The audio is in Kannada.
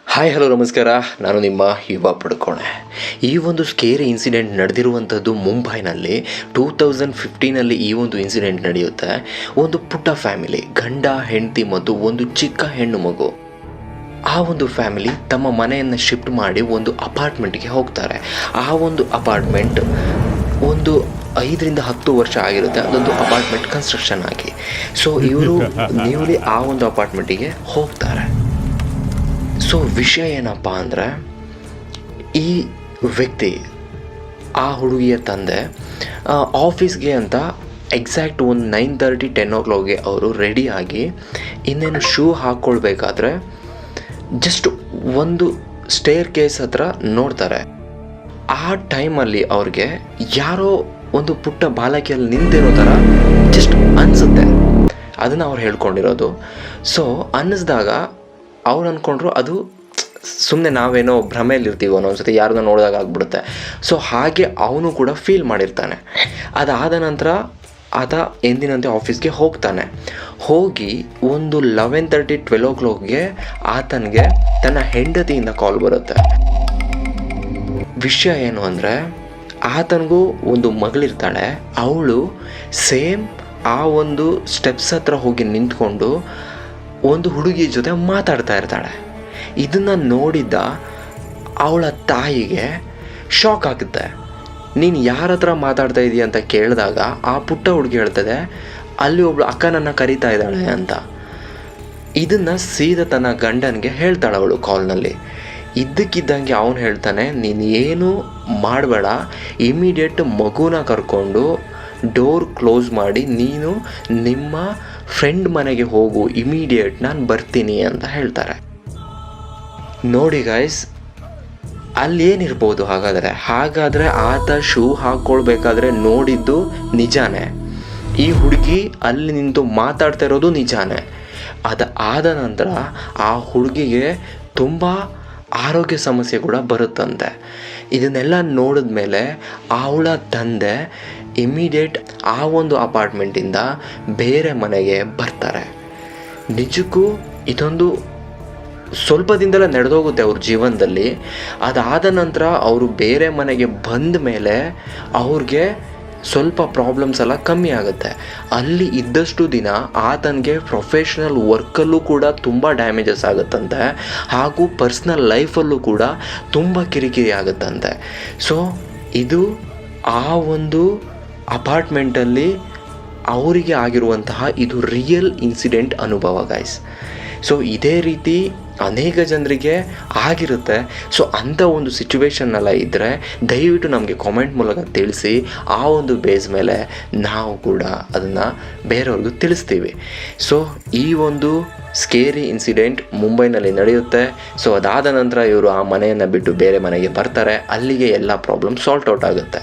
ಹಾಯ್ ಹಲೋ ನಮಸ್ಕಾರ. ನಾನು ನಿಮ್ಮ ಯುವ ಪಡ್ಕೋಣೆ. ಈ ಒಂದು ಸ್ಕೇರಿ ಇನ್ಸಿಡೆಂಟ್ ನಡೆದಿರುವಂಥದ್ದು ಮುಂಬೈನಲ್ಲಿ 2015 ಈ ಒಂದು ಇನ್ಸಿಡೆಂಟ್ ನಡೆಯುತ್ತೆ. ಒಂದು ಪುಟ್ಟ ಫ್ಯಾಮಿಲಿ, ಗಂಡ ಹೆಂಡತಿ ಮತ್ತು ಒಂದು ಚಿಕ್ಕ ಹೆಣ್ಣು ಮಗು. ಆ ಒಂದು ಫ್ಯಾಮಿಲಿ ತಮ್ಮ ಮನೆಯನ್ನು ಶಿಫ್ಟ್ ಮಾಡಿ ಒಂದು ಅಪಾರ್ಟ್ಮೆಂಟ್ಗೆ ಹೋಗ್ತಾರೆ. ಆ ಒಂದು ಅಪಾರ್ಟ್ಮೆಂಟ್ ಒಂದು 5-10 ವರ್ಷ ಆಗಿರುತ್ತೆ. ಅದೊಂದು ಅಪಾರ್ಟ್ಮೆಂಟ್ ಕನ್ಸ್ಟ್ರಕ್ಷನ್ ಆಗಿ. ಸೊ ಇವರು ನ್ಯೂಲಿ ಆ ಒಂದು ಅಪಾರ್ಟ್ಮೆಂಟಿಗೆ ಹೋಗ್ತಾರೆ. ಸೊ ವಿಷಯ ಏನಪ್ಪ ಅಂದರೆ, ಈ ವ್ಯಕ್ತಿ, ಆ ಹುಡುಗಿಯ ತಂದೆ ಆಫೀಸ್ಗೆ ಅಂತ ಎಕ್ಸಾಕ್ಟ್ ಒಂದು 9:30-10 ಅವರು ರೆಡಿಯಾಗಿ ಇನ್ನೇನು ಶೂ ಹಾಕ್ಕೊಳ್ಬೇಕಾದ್ರೆ ಜಸ್ಟ್ ಒಂದು ಸ್ಟೇರ್ ಕೇಸ್ ಹತ್ರ ನೋಡ್ತಾರೆ. ಆ ಟೈಮಲ್ಲಿ ಅವ್ರಿಗೆ ಯಾರೋ ಒಂದು ಪುಟ್ಟ ಬಾಲಕಿಯಲ್ಲಿ ನಿಂತಿರೋ ಥರ ಜಸ್ಟ್ ಅನಿಸುತ್ತೆ. ಅದನ್ನು ಅವ್ರು ಹೇಳ್ಕೊಂಡಿರೋದು. ಸೊ ಅನ್ನಿಸ್ದಾಗ ಅವ್ರು ಅಂದ್ಕೊಂಡ್ರು ಅದು ಸುಮ್ಮನೆ ನಾವೇನೋ ಭ್ರಮೆಯಲ್ಲಿರ್ತೀವೋ ಒಂದ್ಸತಿ ಯಾರನ್ನ ನೋಡಿದಾಗ ಆಗ್ಬಿಡುತ್ತೆ. ಸೊ ಹಾಗೆ ಅವನು ಕೂಡ ಫೀಲ್ ಮಾಡಿರ್ತಾನೆ. ಅದಾದ ನಂತರ ಆತ ಎಂದಿನಂತೆ ಆಫೀಸ್ಗೆ ಹೋಗ್ತಾನೆ. ಹೋಗಿ ಒಂದು 11:30-12 ಆತನಿಗೆ ತನ್ನ ಹೆಂಡತಿಯಿಂದ ಕಾಲ್ ಬರುತ್ತೆ. ವಿಷಯ ಏನು ಅಂದರೆ, ಆತನಿಗೂ ಒಂದು ಮಗಳಿರ್ತಾಳೆ. ಅವಳು ಸೇಮ್ ಆ ಒಂದು ಸ್ಟೆಪ್ಸ್ ಹತ್ರ ಹೋಗಿ ನಿಂತ್ಕೊಂಡು ಒಂದು ಹುಡುಗಿ ಜೊತೆ ಮಾತಾಡ್ತಾ ಇರ್ತಾಳೆ. ಇದನ್ನು ನೋಡಿದ್ದ ಅವಳ ತಾಯಿಗೆ ಶಾಕ್ ಆಗುತ್ತೆ. ನೀನು ಯಾರ ಹತ್ರ ಮಾತಾಡ್ತಾ ಇದೀಯ ಅಂತ ಕೇಳಿದಾಗ ಆ ಪುಟ್ಟ ಹುಡುಗಿ ಹೇಳ್ತದೆ, ಅಲ್ಲಿ ಒಬ್ಳು ಅಕ್ಕ ನನ್ನ ಕರೀತಾ ಇದ್ದಾಳೆ ಅಂತ. ಇದನ್ನು ಸೀದಾ ತನ್ನ ಗಂಡನಿಗೆ ಹೇಳ್ತಾಳೆ ಅವಳು ಕಾಲ್ನಲ್ಲಿ. ಇದ್ದಕ್ಕಿದ್ದಂಗೆ ಅವನು ಹೇಳ್ತಾನೆ, ನೀನು ಏನು ಮಾಡಬೇಡ, ಇಮಿಡಿಯೇಟ್ ಮಗುನ ಕರ್ಕೊಂಡು ಡೋರ್ ಕ್ಲೋಸ್ ಮಾಡಿ ನೀನು ನಿಮ್ಮ ಫ್ರೆಂಡ್ ಮನೆಗೆ ಹೋಗು, ಇಮಿಡಿಯೇಟ್ ನಾನು ಬರ್ತೀನಿ ಅಂತ ಹೇಳ್ತಾರೆ. ನೋಡಿ ಗೈಸ್, ಅಲ್ಲಿ ಏನಿರ್ಬೋದು ಹಾಗಾದರೆ ಆತ ಶೂ ಹಾಕ್ಕೊಳ್ಬೇಕಾದ್ರೆ ನೋಡಿದ್ದು ನಿಜಾನೇ. ಈ ಹುಡುಗಿ ಅಲ್ಲಿ ನಿಂತು ಮಾತಾಡ್ತಾ ಇರೋದು ನಿಜಾನೇ. ಅದಾದ ನಂತರ ಆ ಹುಡುಗಿಗೆ ತುಂಬ ಆರೋಗ್ಯ ಸಮಸ್ಯೆ ಕೂಡ ಬರುತ್ತಂತೆ. ಇದನ್ನೆಲ್ಲ ನೋಡಿದ ಮೇಲೆ ಅವಳ ತಂದೆ ಇಮಿಡಿಯೇಟ್ ಆ ಒಂದು ಅಪಾರ್ಟ್ಮೆಂಟಿಂದ ಬೇರೆ ಮನೆಗೆ ಬರ್ತಾರೆ. ನಿಜಕ್ಕೂ ಇದೊಂದು ಸ್ವಲ್ಪ ದಿನದಲ್ಲೇ ನಡೆದೋಗುತ್ತೆ ಅವ್ರ ಜೀವನದಲ್ಲಿ. ಅದಾದ ನಂತರ ಅವರು ಬೇರೆ ಮನೆಗೆ ಬಂದ ಮೇಲೆ ಅವ್ರಿಗೆ ಸ್ವಲ್ಪ ಪ್ರಾಬ್ಲಮ್ಸ್ ಎಲ್ಲ ಕಮ್ಮಿ ಆಗುತ್ತೆ. ಅಲ್ಲಿ ಇದ್ದಷ್ಟು ದಿನ ಆತನಿಗೆ ಪ್ರೊಫೆಷ್ನಲ್ ವರ್ಕಲ್ಲೂ ಕೂಡ ತುಂಬ ಡ್ಯಾಮೇಜಸ್ ಆಗುತ್ತಂತೆ, ಹಾಗೂ ಪರ್ಸ್ನಲ್ ಲೈಫಲ್ಲೂ ಕೂಡ ತುಂಬ ಕಿರಿಕಿರಿ ಆಗುತ್ತಂತೆ. ಸೊ ಇದು ಆ ಒಂದು ಅಪಾರ್ಟ್ಮೆಂಟಲ್ಲಿ ಅವರಿಗೆ ಆಗಿರುವಂತಹ ಇದು ರಿಯಲ್ ಇನ್ಸಿಡೆಂಟ್ ಅನುಭವ ಗೈಸ್. ಸೊ ಇದೇ ರೀತಿ ಅನೇಕ ಜನರಿಗೆ ಆಗಿರುತ್ತೆ. ಸೊ ಅಂಥ ಒಂದು ಸಿಚುವೇಶನ್ನೆಲ್ಲ ಇದ್ದರೆ ದಯವಿಟ್ಟು ನಮಗೆ ಕಾಮೆಂಟ್ ಮೂಲಕ ತಿಳಿಸಿ. ಆ ಒಂದು ಬೇಸ್ ಮೇಲೆ ನಾವು ಕೂಡ ಅದನ್ನು ಬೇರೆಯವ್ರಿಗೂ ತಿಳಿಸ್ತೀವಿ. ಸೊ ಈ ಒಂದು ಸ್ಕೇರಿ ಇನ್ಸಿಡೆಂಟ್ ಮುಂಬೈನಲ್ಲಿ ನಡೆಯುತ್ತೆ. ಸೊ ಅದಾದ ನಂತರ ಇವರು ಆ ಮನೆಯನ್ನು ಬಿಟ್ಟು ಬೇರೆ ಮನೆಗೆ ಬರ್ತಾರೆ. ಅಲ್ಲಿಗೆ ಎಲ್ಲ ಪ್ರಾಬ್ಲಮ್ ಸಾಲ್ಟ್ ಔಟ್ ಆಗುತ್ತೆ.